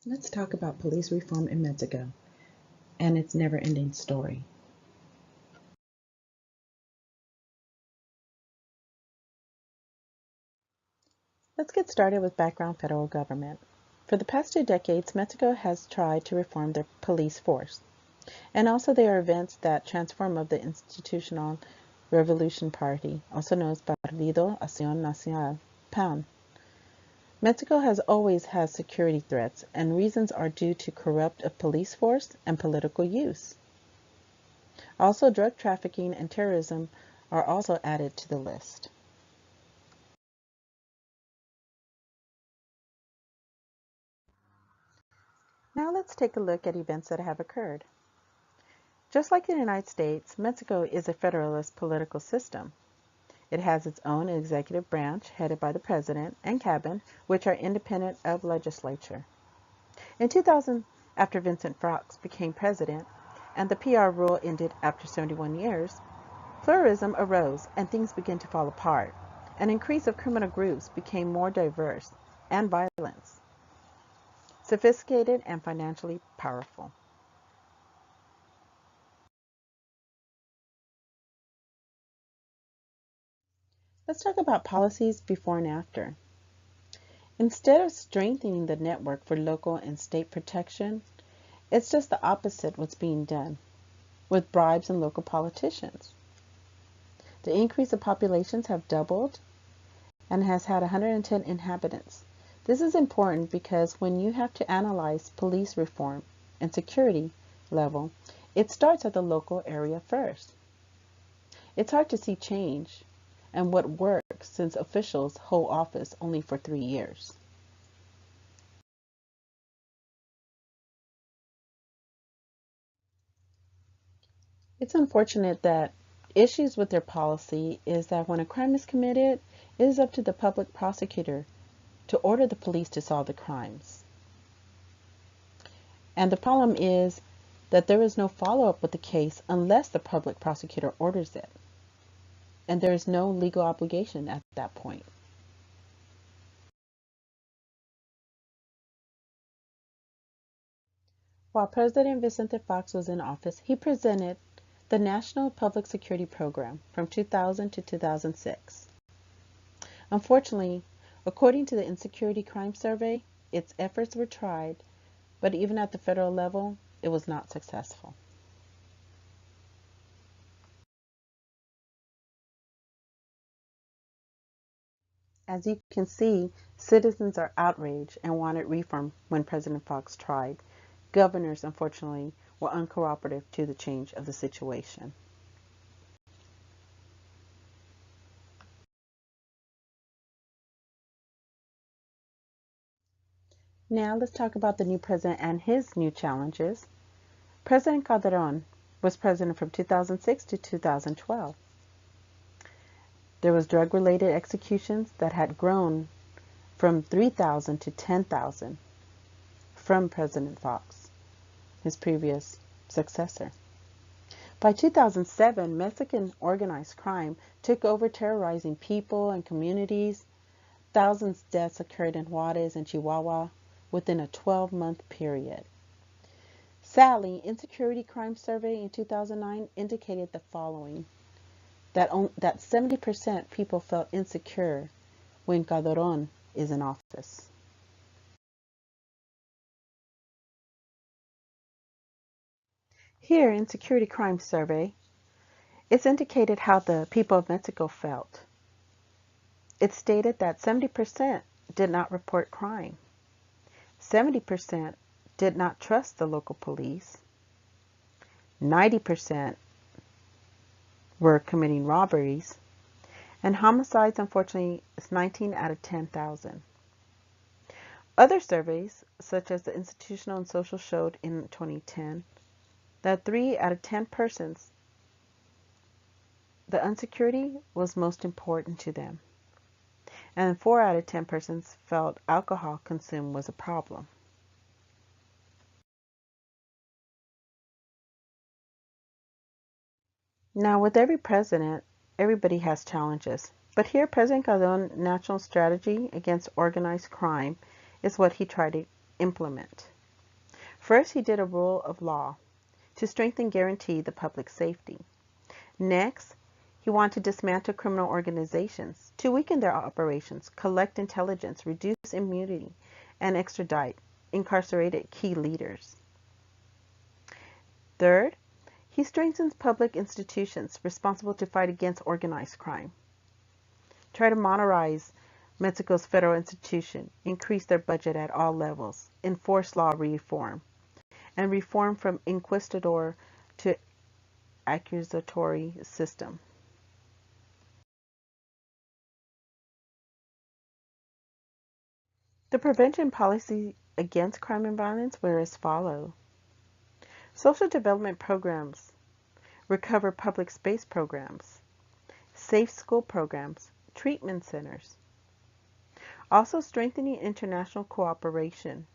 Let's talk about police reform in Mexico and its never-ending story. Let's get started with background federal government. For the past 2 decades, Mexico has tried to reform their police force. And also there are events that transform of the Institutional Revolution Party, also known as Partido Acción Nacional, PAN. Mexico has always had security threats, and reasons are due to corrupt of police force and political use. Also, drug trafficking and terrorism are also added to the list. Now let's take a look at events that have occurred. Just like the United States, Mexico is a federalist political system. It has its own executive branch headed by the president and cabinet, which are independent of legislature. In 2000, after Vincent Fox became president and the PR rule ended after 71 years, pluralism arose and things began to fall apart. An increase of criminal groups became more diverse and violence, sophisticated and financially powerful. Let's talk about policies before and after. Instead of strengthening the network for local and state protection, it's just the opposite what's being done with bribes and local politicians. The increase of populations have doubled and has had 110 inhabitants. This is important because when you have to analyze police reform and security level, it starts at the local area first. It's hard to see change and what works since officials hold office only for 3 years. It's unfortunate that issues with their policy is that when a crime is committed, it is up to the public prosecutor to order the police to solve the crimes. And the problem is that there is no follow-up with the case unless the public prosecutor orders it. And there is no legal obligation at that point. While President Vicente Fox was in office, he presented the National Public Security Program from 2000 to 2006. Unfortunately, according to the Insecurity Crime Survey, its efforts were tried, but even at the federal level, it was not successful. As you can see, citizens are outraged and wanted reform when President Fox tried. Governors, unfortunately, were uncooperative to the change of the situation. Now let's talk about the new president and his new challenges. President Calderon was president from 2006 to 2012. There was drug-related executions that had grown from 3,000 to 10,000 from President Fox, his previous successor. By 2007, Mexican organized crime took over, terrorizing people and communities. Thousands of deaths occurred in Juarez and Chihuahua within a 12-month period. Sadly, Insecurity Crime Survey in 2009 indicated the following: that 70% people felt insecure when Calderon is in office. Here in Security Crime Survey, it's indicated how the people of Mexico felt. It stated that 70% did not report crime. 70% did not trust the local police. 90% were committing robberies. And homicides, unfortunately, is 19 out of 10,000. Other surveys, such as the Institutional and Social, showed in 2010 that 3 out of 10 persons, the insecurity was most important to them. And 4 out of 10 persons felt alcohol consumed was a problem. Now, with every president, everybody has challenges. But here, President Calderon's national strategy against organized crime is what he tried to implement. First, he did a rule of law to strengthen and guarantee the public safety. Next, he wanted to dismantle criminal organizations to weaken their operations, collect intelligence, reduce immunity, and extradite incarcerated key leaders. Third, he strengthens public institutions responsible to fight against organized crime. Try to modernize Mexico's federal institution, increase their budget at all levels, enforce law reform, and reform from inquisitor to accusatory system. The prevention policy against crime and violence were as follows. Social development programs, recover public space programs, safe school programs, treatment centers. Also strengthening international cooperation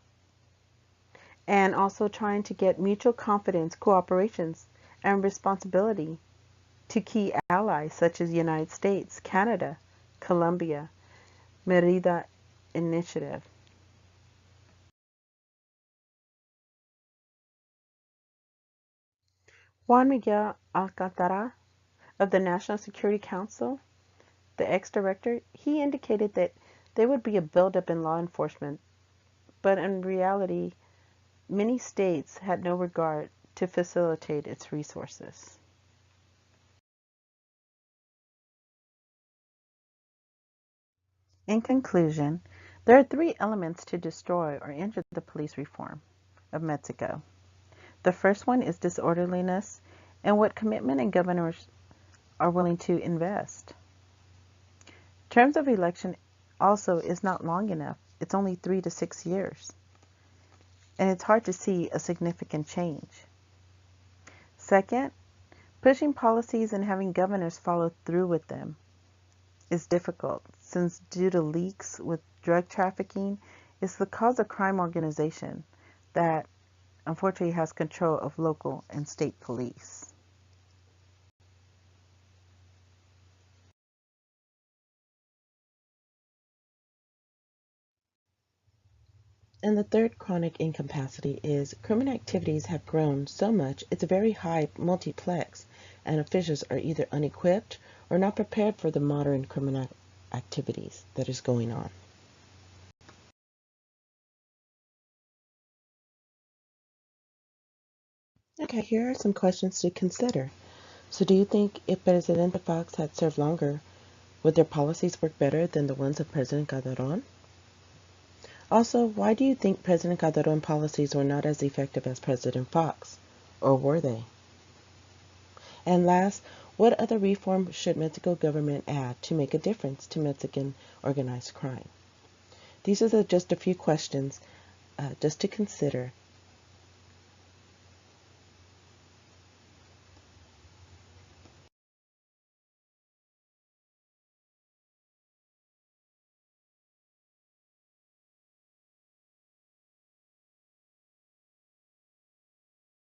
and also trying to get mutual confidence, cooperations, and responsibility to key allies such as the United States, Canada, Colombia, Merida Initiative. Juan Miguel Alcantara of the National Security Council, the ex-director, he indicated that there would be a buildup in law enforcement, but in reality, many states had no regard to facilitate its resources. In conclusion, there are three elements to destroy or injure the police reform of Mexico. The first one is disorderliness and what commitment and governors are willing to invest. Terms of election also is not long enough. It's only 3 to 6 years. And it's hard to see a significant change. Second, pushing policies and having governors follow through with them is difficult since due to leaks with drug trafficking, it's the cause of crime organization that unfortunately has control of local and state police. And the third chronic incapacity is criminal activities have grown so much it's a very high multiplex, and officials are either unequipped or not prepared for the modern criminal activities that is going on. Okay, here are some questions to consider. So do you think if President Fox had served longer, would their policies work better than the ones of President Calderon? Also, why do you think President Calderon policies were not as effective as President Fox? Or were they? And last, what other reform should Mexico government add to make a difference to Mexican organized crime? These are just a few questions just to consider